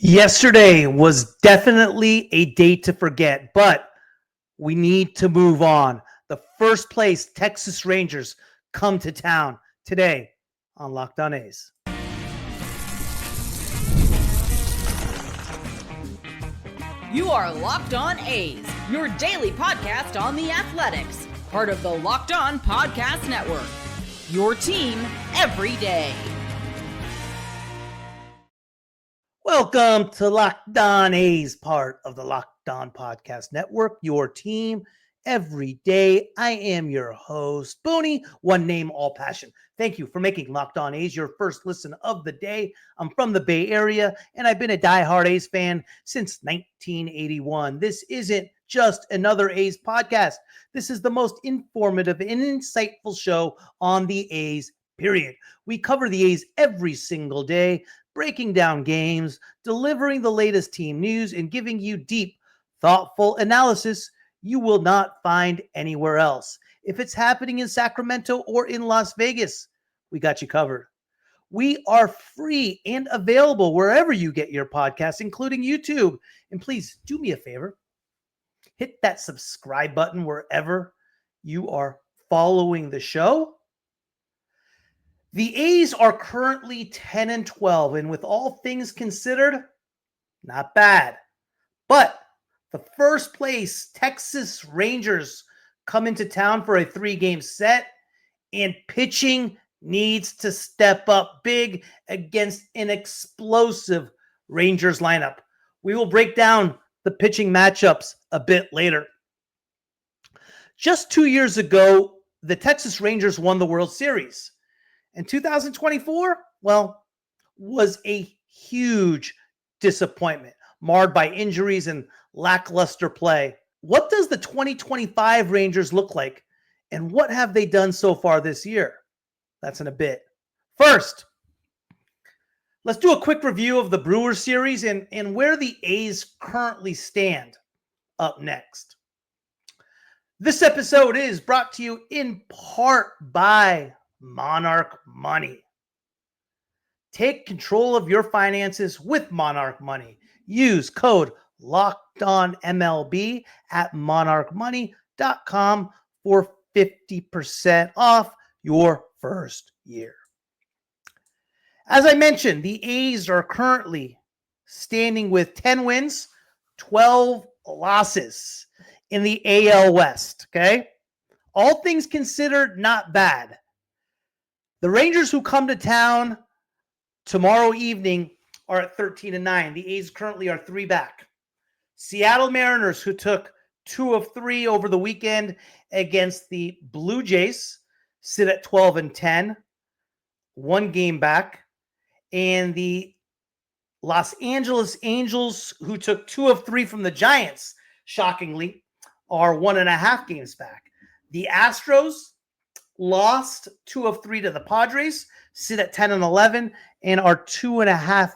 Yesterday was definitely a day to forget, but we need to move on. The first place Texas Rangers come to town today on Locked On A's. You are Locked On A's, your daily podcast on the Athletics, part of the Locked On Podcast Network. Your team every day. Welcome to Locked On A's, part of the Locked On Podcast Network, your team every day. I am your host, Booney, one name, all passion. Thank you for making Locked On A's your first listen of the day. I'm from the Bay Area, and I've been a diehard A's fan since 1981. This isn't just another A's podcast. This is the most informative and insightful show on the A's, period. We cover the A's every single day, breaking down games, delivering the latest team news, and giving you deep, thoughtful analysis you will not find anywhere else. If it's happening in Sacramento or in Las Vegas, we got you covered. We are free and available wherever you get your podcasts, including YouTube. And please do me a favor. Hit that subscribe button wherever you are following the show. The A's are currently 10-12, and with all things considered, not bad. But the first place Texas Rangers come into town for a 3-game set, and pitching needs to step up big against an explosive Rangers lineup. We will break down the pitching matchups a bit later. Just 2 years ago, the Texas Rangers won the World Series. And 2024, was a huge disappointment, marred by injuries and lackluster play. What does the 2025 Rangers look like, and what have they done so far this year? That's in a bit. First, let's do a quick review of the Brewers series and where the A's currently stand up next. This episode is brought to you in part by Monarch Money. Take control of your finances with Monarch Money. Use code LOCKEDONMLB at monarchmoney.com for 50% off your first year. As I mentioned, the A's are currently standing with 10 wins, 12 losses in the AL West, okay? All things considered, not bad. The Rangers, who come to town tomorrow evening, are at 13-9. The A's currently are 3 back. Seattle Mariners, who took 2 of 3 over the weekend against the Blue Jays, sit at 12-10, 1 game back. And the Los Angeles Angels, who took 2 of 3 from the Giants, shockingly, are 1.5 games back. The Astros lost 2 of 3 to the Padres, sit at 10-11, and are 2.5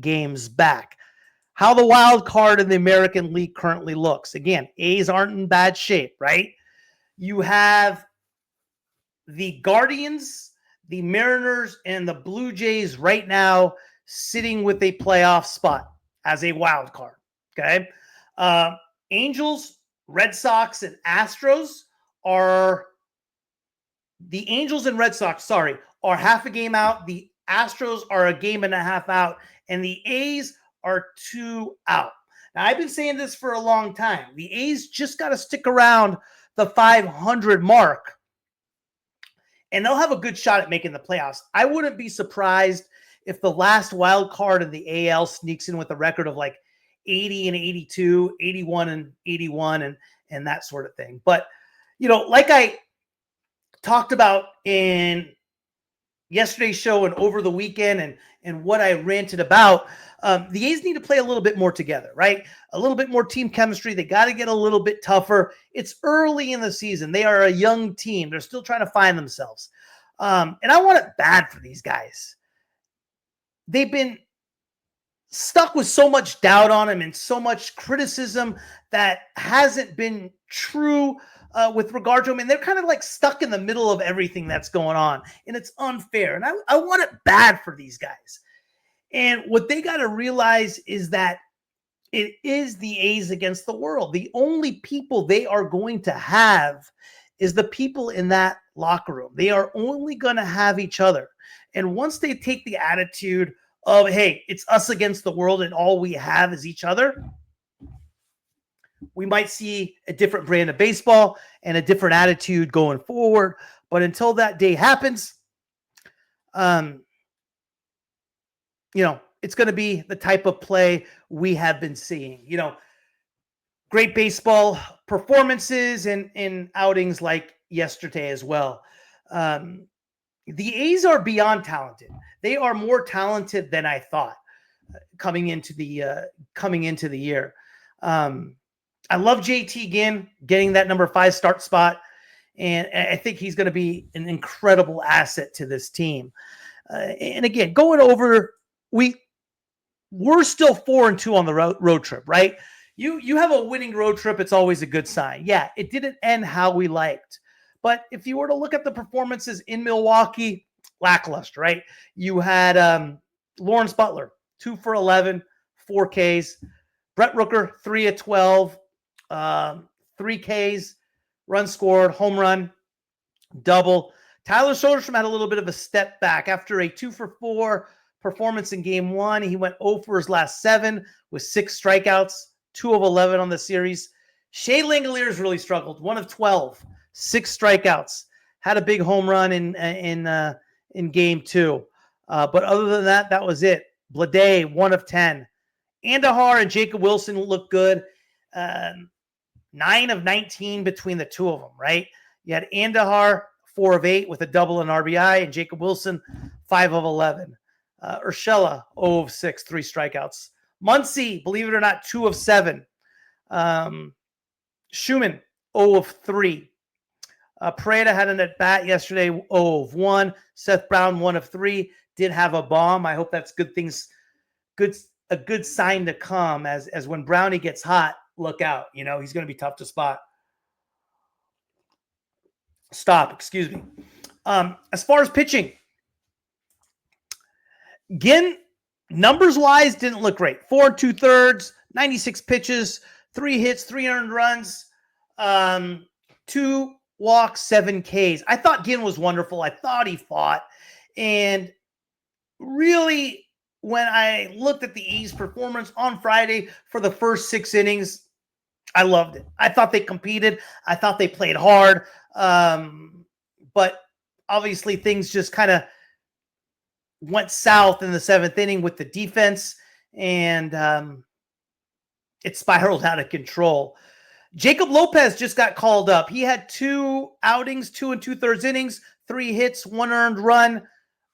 games back. How the wild card in the American League currently looks. Again, A's aren't in bad shape, right? You have the Guardians, the Mariners, and the Blue Jays right now sitting with a playoff spot as a wild card, okay? Angels, Red Sox, and Astros are... The Angels and Red Sox, are half a game out. The Astros are a game and a half out. And the A's are 2 out. Now, I've been saying this for a long time. The A's just got to stick around the 500 mark, and they'll have a good shot at making the playoffs. I wouldn't be surprised if the last wild card in the AL sneaks in with a record of like 80-82, 81-81, and that sort of thing. But, like I talked about in yesterday's show and over the weekend and what I ranted about, the A's need to play a little bit more together, right? A little bit more team chemistry. They got to get a little bit tougher. It's early in the season. They are a young team. They're still trying to find themselves. And I want it bad for these guys. They've been stuck with so much doubt on him and so much criticism that hasn't been true with regard to him. And they're kind of like stuck in the middle of everything that's going on. And it's unfair. And I want it bad for these guys. And what they got to realize is that it is the A's against the world. The only people they are going to have is the people in that locker room. They are only going to have each other. And once they take the attitude of, hey, it's us against the world and all we have is each other, we might see a different brand of baseball and a different attitude going forward. But until that day happens, it's going to be the type of play we have been seeing. Great baseball performances in outings like yesterday as well. The A's are beyond talented. They are more talented than I thought coming into the year. I love JT Ginn getting that number 5 start spot, and I think he's going to be an incredible asset to this team. And again, going over, we're still 4-2 on the road trip, right? You have a winning road trip, it's always a good sign. Yeah, it didn't end how we liked. But if you were to look at the performances in Milwaukee, lackluster, right? You had Lawrence Butler, 2 for 11, 4 Ks. Brett Rooker, 3 of 12, 3 Ks, run scored, home run, double. Tyler Soderstrom had a little bit of a step back after a 2 for 4 performance in game 1. He went 0 for his last 7 with 6 strikeouts, 2 of 11 on the series. Shea Langoliers really struggled, 1 of 12, 6 strikeouts. Had a big home run in game 2. But other than that, that was it. Blade, 1 of 10. Andahar and Jacob Wilson looked good. 9 of 19 between the two of them, right? You had Andahar, 4 of 8 with a double and RBI, and Jacob Wilson, 5 of 11. Urshela, 0 of 6, 3 strikeouts. Muncy, believe it or not, 2 of 7. Schumann, 0 of 3. Pereira had an at-bat yesterday, 0 of 1. Seth Brown, 1 of 3. Did have a bomb. I hope that's good things. A good sign to come as when Brownie gets hot, look out. He's going to be tough to stop. Excuse me. As far as pitching, Ginn, numbers-wise, didn't look great. 4 2/3, 96 pitches, 3 hits, 3 earned runs, 2 walks, 7 Ks. I thought Ginn was wonderful. I thought he fought. And really, when I looked at the A's performance on Friday for the first 6 innings, I loved it. I thought they competed. I thought they played hard. But obviously things just kind of went south in the 7th inning with the defense, and it spiraled out of control. Jacob Lopez just got called up. He had 2 outings, 2 2/3 innings, 3 hits, 1 earned run,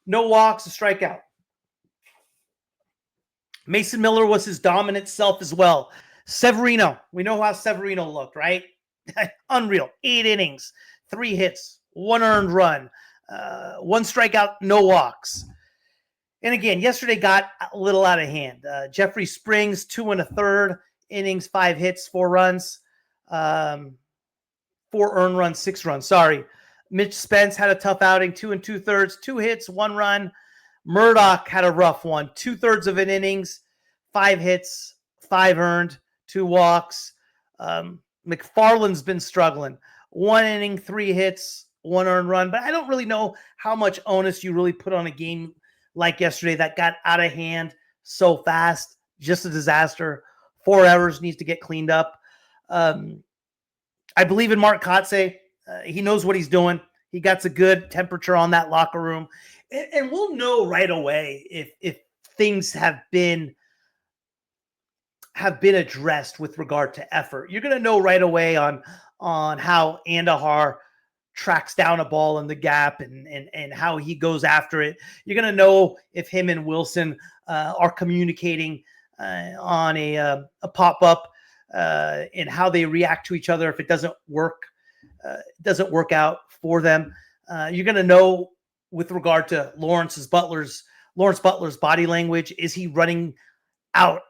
no walks, a strikeout. Mason Miller was his dominant self as well. Severino, we know how Severino looked, right? Unreal. 8 innings, 3 hits, 1 earned run, 1 strikeout, no walks. And again, yesterday got a little out of hand. Jeffrey Springs, 2 1/3 innings, 5 hits, 4 runs, 4 earned runs, 6 runs. Sorry. Mitch Spence had a tough outing, 2 2/3, 2 hits, 1 run. Murdoch had a rough one, 2/3 of an innings, 5 hits, 5 earned, 2 walks. McFarland's been struggling. 1 inning, 3 hits, 1 earned run. But I don't really know how much onus you really put on a game like yesterday that got out of hand so fast. Just a disaster. 4 errors, needs to get cleaned up. I believe in Mark Kotze. He knows what he's doing. He got a good temperature on that locker room. And we'll know right away if things have been addressed with regard to effort. You're going to know right away on how Andahar tracks down a ball in the gap and how he goes after it. You're going to know if him and Wilson are communicating on a pop-up and how they react to each other if it doesn't work out for them. You're going to know with regard to Lawrence Butler's body language. Is he running out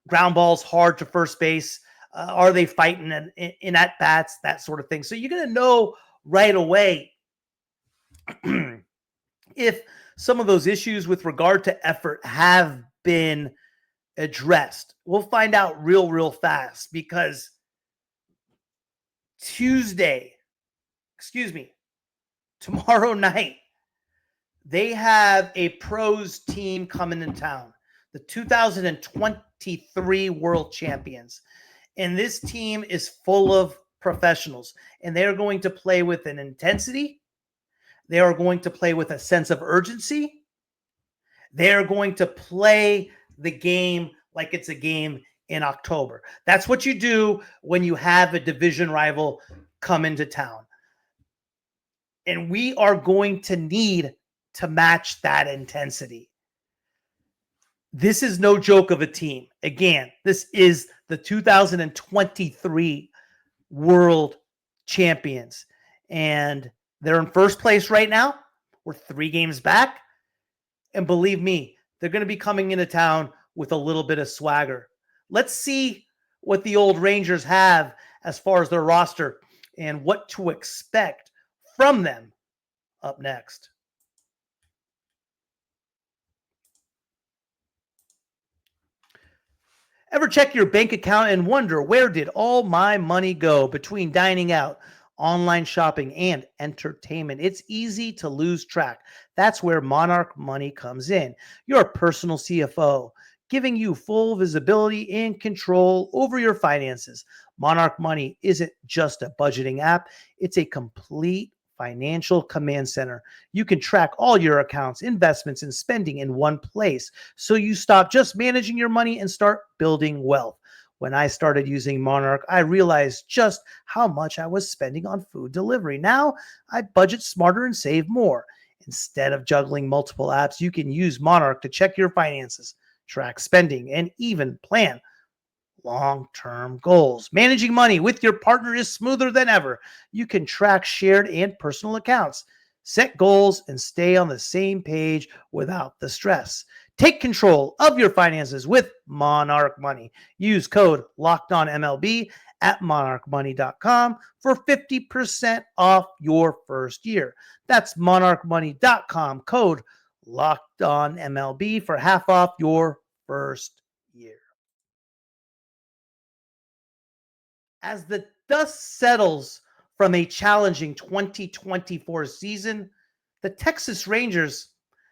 ground balls hard to first base? Are they fighting in at bats, that sort of thing? So you're going to know right away if some of those issues with regard to effort have been addressed. We'll find out real fast, because tomorrow night, they have a pros team coming in town, the 2023 World Champions. And this team is full of professionals, and they're going to play with an intensity. They are going to play with a sense of urgency. They're going to play the game like it's a game in October. That's what you do when you have a division rival come into town. And we are going to need to match that intensity. This is no joke of a team. Again, this is the 2023 World Champions. And they're in first place right now. We're 3 games back. And believe me, they're going to be coming into town with a little bit of swagger. Let's see what the old Rangers have as far as their roster and what to expect from them up next. Ever check your bank account and wonder, where did all my money go? Between dining out, online shopping, and entertainment, it's easy to lose track. That's where Monarch Money comes in, your personal CFO, giving you full visibility and control over your finances. Monarch Money isn't just a budgeting app, it's a complete financial command center. You can track all your accounts, investments, and spending in one place, so you stop just managing your money and start building wealth. When I started using Monarch, I realized just how much I was spending on food delivery. Now I budget smarter and save more. Instead of juggling multiple apps, you can use Monarch to check your finances, track spending, and even plan long-term goals. Managing money with your partner is smoother than ever. You can track shared and personal accounts, set goals, and stay on the same page without the stress. Take control of your finances with Monarch Money. Use code LOCKEDONMLB at monarchmoney.com for 50% off your first year. That's monarchmoney.com, code LOCKEDONMLB for half off your first year. As the dust settles from a challenging 2024 season, the Texas Rangers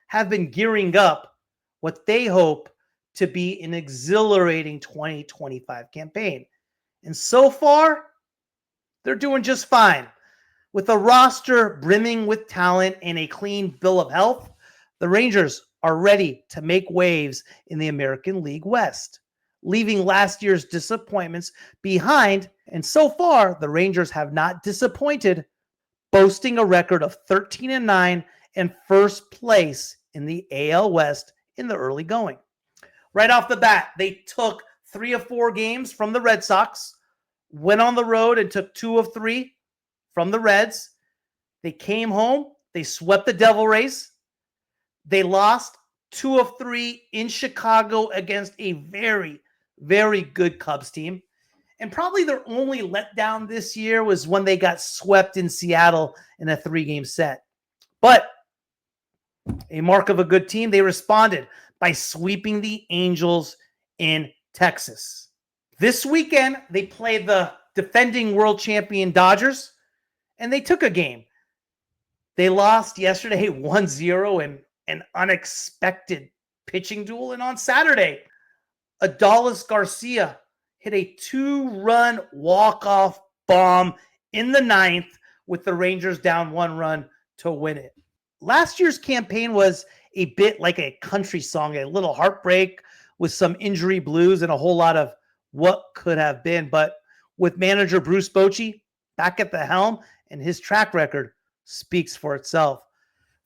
have been gearing up what they hope to be an exhilarating 2025 campaign. And so far, they're doing just fine. With a roster brimming with talent and a clean bill of health, the Rangers are ready to make waves in the American League West, leaving last year's disappointments behind. And so far, the Rangers have not disappointed, boasting a record of 13-9 and first place in the AL West in the early going. Right off the bat, they took 3 of 4 games from the Red Sox, went on the road and took 2 of 3 from the Reds. They came home, they swept the Devil Rays. They lost 2 of 3 in Chicago against a very, very good Cubs team. And probably their only letdown this year was when they got swept in Seattle in a 3-game set. But a mark of a good team, they responded by sweeping the Angels in Texas. This weekend, they played the defending world champion Dodgers, and they took a game. They lost yesterday 1-0 in an unexpected pitching duel. And on Saturday, Adolis García hit a 2-run walk-off bomb in the 9th with the Rangers down 1 run to win it. Last year's campaign was a bit like a country song, a little heartbreak with some injury blues and a whole lot of what could have been. But with manager Bruce Bochy back at the helm, and his track record speaks for itself.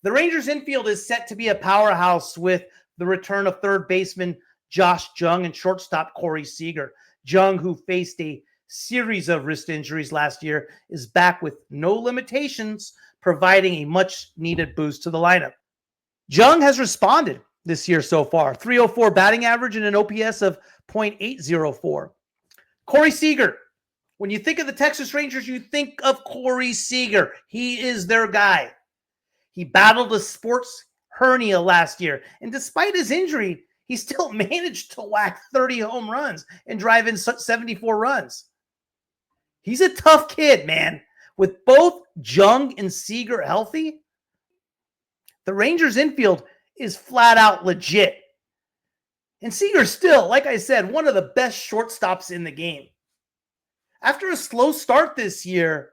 The Rangers infield is set to be a powerhouse with the return of third baseman Josh Jung and shortstop Corey Seager. Jung, who faced a series of wrist injuries last year, is back with no limitations, providing a much-needed boost to the lineup. Jung has responded this year so far, 304 batting average and an OPS of .804. Corey Seager, when you think of the Texas Rangers, you think of Corey Seager. He is their guy. He battled a sports hernia last year, and despite his injury, he still managed to whack 30 home runs and drive in 74 runs. He's a tough kid, man. With both Jung and Seager healthy, the Rangers infield is flat out legit. And Seager's still, like I said, one of the best shortstops in the game. After a slow start this year,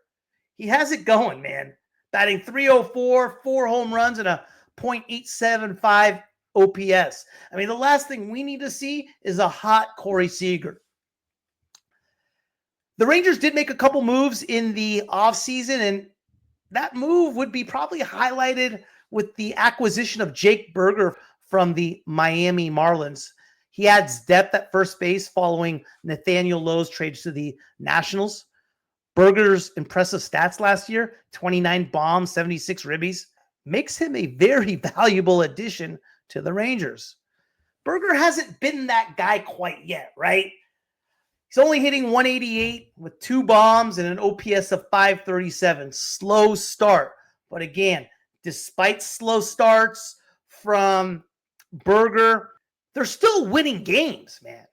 he has it going, man. Batting .304, 4 home runs, and a .875 OPS. I mean, the last thing we need to see is a hot Corey Seager. The Rangers did make a couple moves in the offseason, and that move would be probably highlighted with the acquisition of Jake Burger from the Miami Marlins. He adds depth at first base following Nathaniel Lowe's trade to the Nationals. Burger's impressive stats last year, 29 bombs, 76 ribbies, makes him a very valuable addition to the Rangers. Burger hasn't been that guy quite yet, right? He's only hitting 188 with 2 bombs and an OPS of 537. Slow start. But again, despite slow starts from Burger, they're still winning games, man.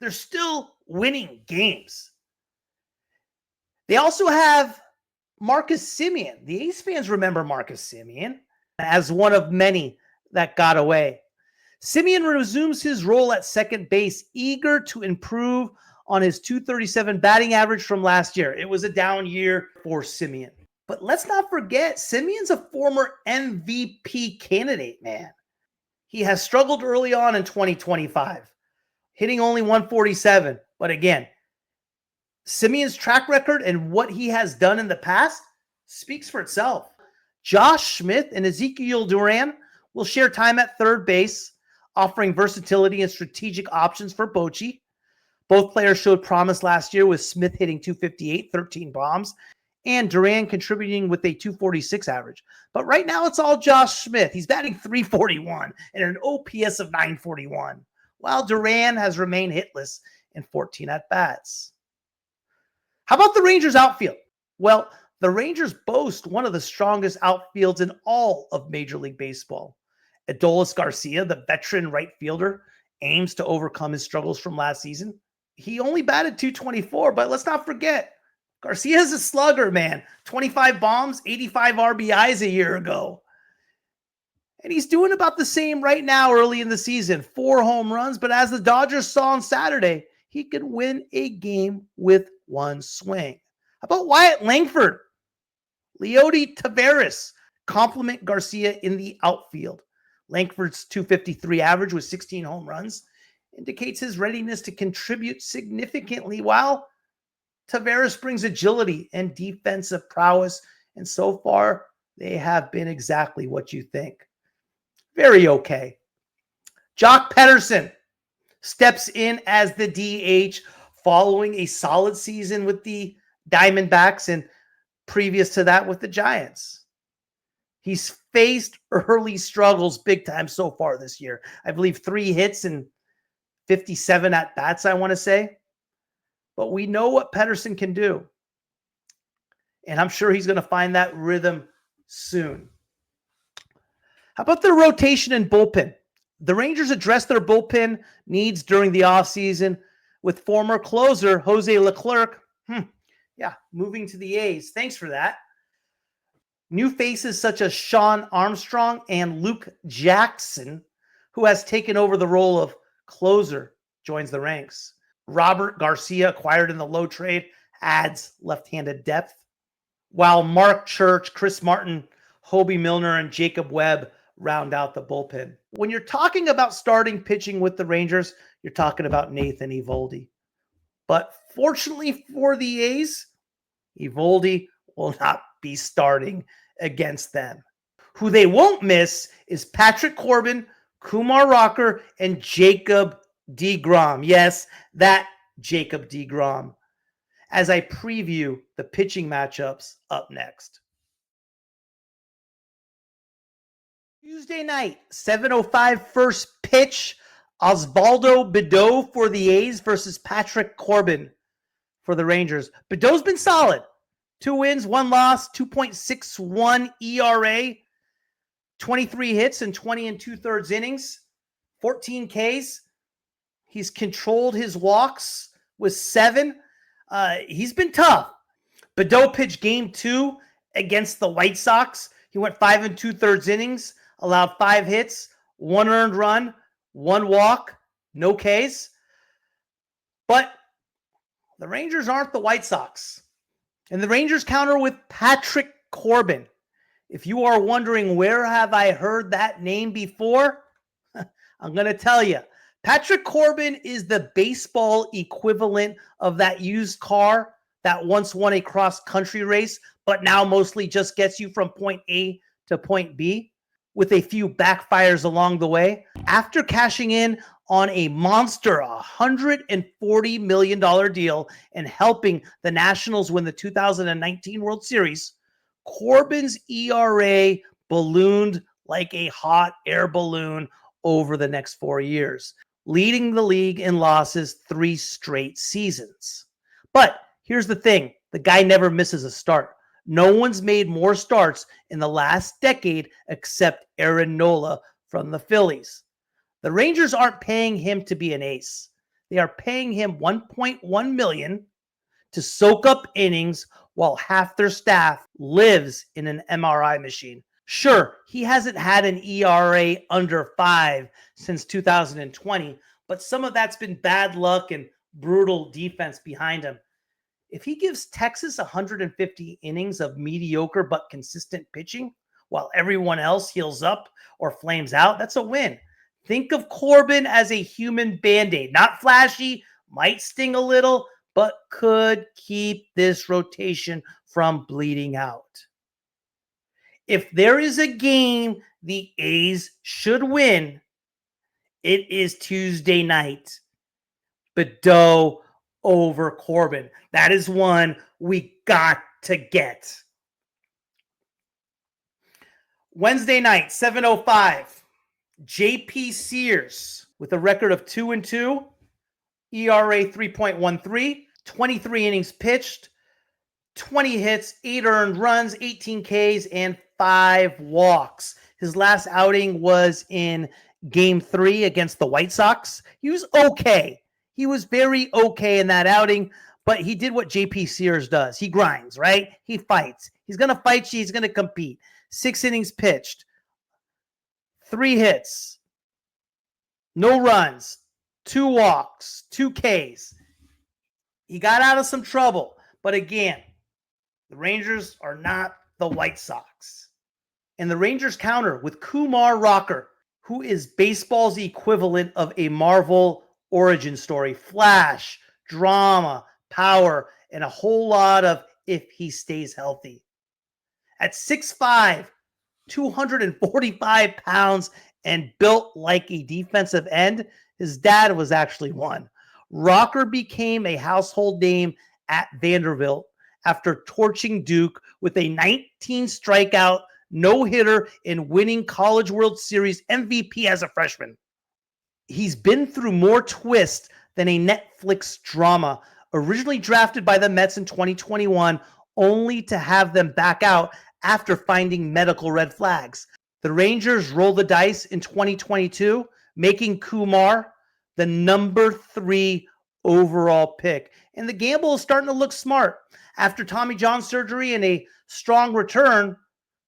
They're still winning games. They also have Marcus Semien. The A's fans remember Marcus Semien as one of many that got away. Semien resumes his role at second base, eager to improve on his .237 batting average from last year. It was a down year for Semien. But let's not forget, Semien's a former MVP candidate, man. He has struggled early on in 2025, hitting only 147. But again, Semien's track record and what he has done in the past speaks for itself. Josh Smith and Ezekiel Duran will share time at third base, offering versatility and strategic options for Bochy. Both players showed promise last year, with Smith hitting .258, 13 bombs, and Duran contributing with a .246 average. But right now it's all Josh Smith. He's batting .341 and an OPS of .941, while Duran has remained hitless in 14 at-bats. How about the Rangers outfield? Well, the Rangers boast one of the strongest outfields in all of Major League Baseball. Adolis García, the veteran right fielder, aims to overcome his struggles from last season. He only batted .224, but let's not forget, Garcia's a slugger, man. 25 bombs, 85 RBIs a year ago. And he's doing about the same right now early in the season. 4 home runs, but as the Dodgers saw on Saturday, he could win a game with one swing. How about Wyatt Langford? Leody Taveras complement Garcia in the outfield. Langford's .253 average with 16 home runs indicates his readiness to contribute significantly, while Taveras brings agility and defensive prowess, and so far they have been exactly what you think. Very okay. Jock Pederson steps in as the DH following a solid season with the Diamondbacks and previous to that with the Giants. He's faced early struggles big time so far this year. I believe 3 hits and 57 at-bats, I want to say. But we know what Pederson can do. And I'm sure he's going to find that rhythm soon. How about the rotation and bullpen? The Rangers addressed their bullpen needs during the offseason with former closer Jose Leclerc, moving to the A's. Thanks for that. New faces such as Sean Armstrong and Luke Jackson, who has taken over the role of closer, joins the ranks. Robert Garcia, acquired in the Lowe trade, adds left-handed depth, while Mark Church, Chris Martin, Hobie Milner, and Jacob Webb round out the bullpen. When you're talking about starting pitching with the Rangers, you're talking about Nathan Eovaldi. But fortunately for the A's, Eovaldi will not be starting against them. Who they won't miss is Patrick Corbin, Kumar Rocker, and Jacob deGrom. Yes, that Jacob deGrom. As I preview the pitching matchups up next. Tuesday night, 7:05 first pitch. Osvaldo Bido for the A's versus Patrick Corbin for the Rangers. Bido's been solid. 2 wins, 1 loss, 2.61 ERA. 23 hits in 20 and 2/3 innings, 14 Ks. He's controlled his walks with 7. He's been tough. Badeau pitched game 2 against the White Sox. He went 5 and 2/3 innings, allowed 5 hits, 1 earned run, 1 walk, no Ks. But the Rangers aren't the White Sox. And the Rangers counter with Patrick Corbin. If you are wondering where have I heard that name before, I'm going to tell you. Patrick Corbin is the baseball equivalent of that used car that once won a cross-country race, but now mostly just gets you from point A to point B with a few backfires along the way. After cashing in on a monster $140 million deal and helping the Nationals win the 2019 World Series, Corbin's ERA ballooned like a hot air balloon over the next 4 years, leading the league in losses 3 straight seasons. But here's the thing. The guy never misses a start. No one's made more starts in the last decade except Aaron Nola from the Phillies. The Rangers aren't paying him to be an ace. They are paying him $1.1 million to soak up innings while half their staff lives in an MRI machine. Sure, he hasn't had an ERA under 5 since 2020, but some of that's been bad luck and brutal defense behind him. If he gives Texas 150 innings of mediocre but consistent pitching while everyone else heals up or flames out, that's a win. Think of Corbin as a human Band-Aid. Not flashy, might sting a little, but could keep this rotation from bleeding out. If there is a game the A's should win, it is Tuesday night. Badeau over Corbin. That is one we got to get. Wednesday night, 7:05. J.P. Sears with a record of 2-2, ERA 3.13, 23 innings pitched, 20 hits, 8 earned runs, 18 Ks, and 5 walks. His last outing was in Game 3 against the White Sox. He was okay. He was very okay in that outing, but he did what J.P. Sears does. He grinds, right? He fights. He's going to fight you. He's going to compete. 6 innings pitched, 3 hits, no runs, 2 walks, 2 Ks. He got out of some trouble, but again, the Rangers are not the White Sox. And the Rangers counter with Kumar Rocker, who is baseball's equivalent of a Marvel origin story. Flash, drama, power, and a whole lot of if he stays healthy. At 6'5", 245 pounds, and built like a defensive end, his dad was actually one. Rocker became a household name at Vanderbilt after torching Duke with a 19 strikeout no-hitter and winning College World Series MVP as a freshman. He's been through more twists than a Netflix drama. Originally drafted by the Mets in 2021, only to have them back out after finding medical red flags. The Rangers rolled the dice in 2022, making Kumar the number 3 overall pick. And the gamble is starting to look smart. After Tommy John surgery and a strong return,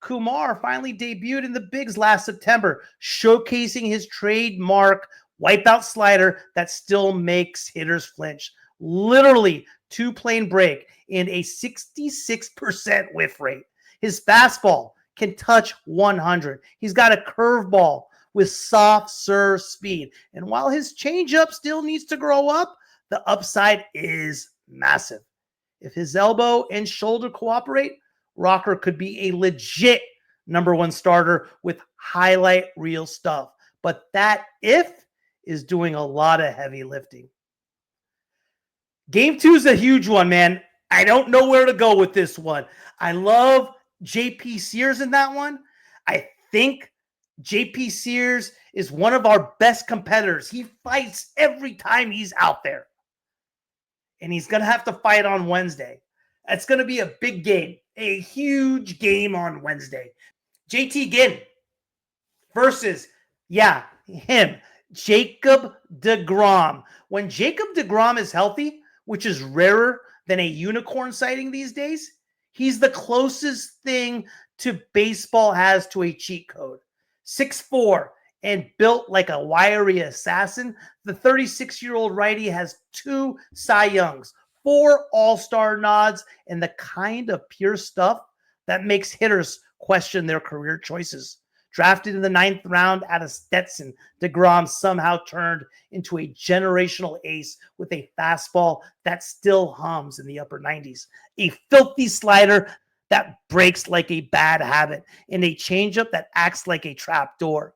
Kumar finally debuted in the bigs last September, showcasing his trademark wipeout slider that still makes hitters flinch. Literally 2-plane break and a 66% whiff rate. His fastball can touch 100. He's got a curveball with soft serve speed. And while his changeup still needs to grow up, the upside is massive. If his elbow and shoulder cooperate, Rocker could be a legit number 1 starter with highlight reel stuff. But that if is doing a lot of heavy lifting. Game 2 is a huge one, man. I don't know where to go with this one. I love J.P. Sears in that one. I think J.P. Sears is one of our best competitors. He fights every time he's out there. And he's going to have to fight on Wednesday. That's going to be a big game, a huge game on Wednesday. JT Ginn, versus, him, Jacob deGrom. When Jacob deGrom is healthy, which is rarer than a unicorn sighting these days, he's the closest thing to baseball has to a cheat code. 6'4" and built like a wiry assassin, the 36-year-old righty has 2 Cy Youngs, 4 All-Star nods, and the kind of pure stuff that makes hitters question their career choices. Drafted in the 9th round out of Stetson, deGrom somehow turned into a generational ace with a fastball that still hums in the upper 90s, a filthy slider that breaks like a bad habit, and a changeup that acts like a trap door.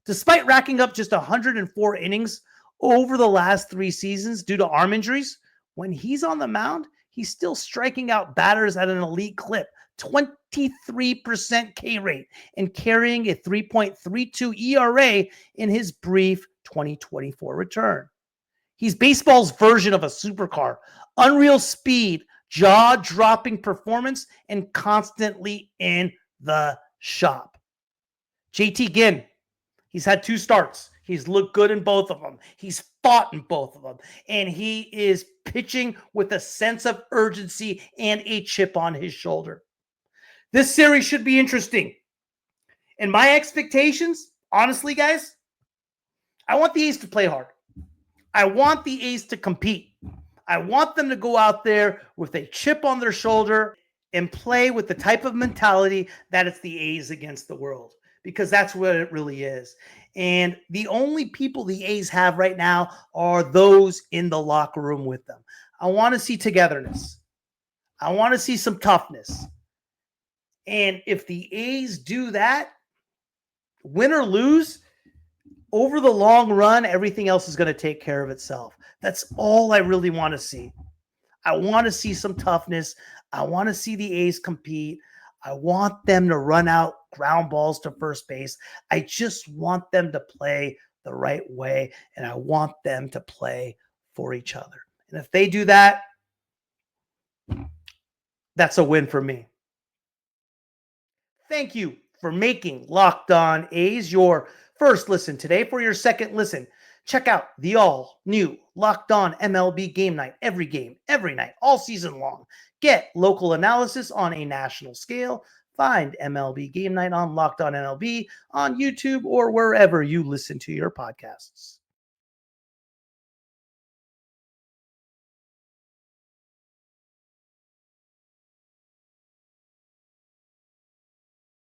Despite racking up just 104 innings over the last 3 seasons due to arm injuries, when he's on the mound, he's still striking out batters at an elite clip, 23% K rate, and carrying a 3.32 ERA in his brief 2024 return. He's baseball's version of a supercar, unreal speed, jaw-dropping performance, and constantly in the shop. JT Ginn, he's had 2 starts. He's looked good in both of them. He's fought in both of them. And he is pitching with a sense of urgency and a chip on his shoulder. This series should be interesting. And my expectations, honestly, guys, I want the A's to play hard. I want the A's to compete. I want them to go out there with a chip on their shoulder and play with the type of mentality that it's the A's against the world, because that's what it really is. And the only people the A's have right now are those in the locker room with them. I want to see togetherness. I want to see some toughness. And if the A's do that, win or lose, over the long run, everything else is going to take care of itself. That's all I really want to see. I want to see some toughness. I want to see the A's compete. I want them to run out ground balls to first base. I just want them to play the right way, and I want them to play for each other. And if they do that, that's a win for me. Thank you for making Locked On A's your first listen today. For your second listen, check out the all-new Locked On MLB Game Night. Every game, every night, all season long. Get local analysis on a national scale. Find MLB Game Night on Locked On MLB on YouTube or wherever you listen to your podcasts.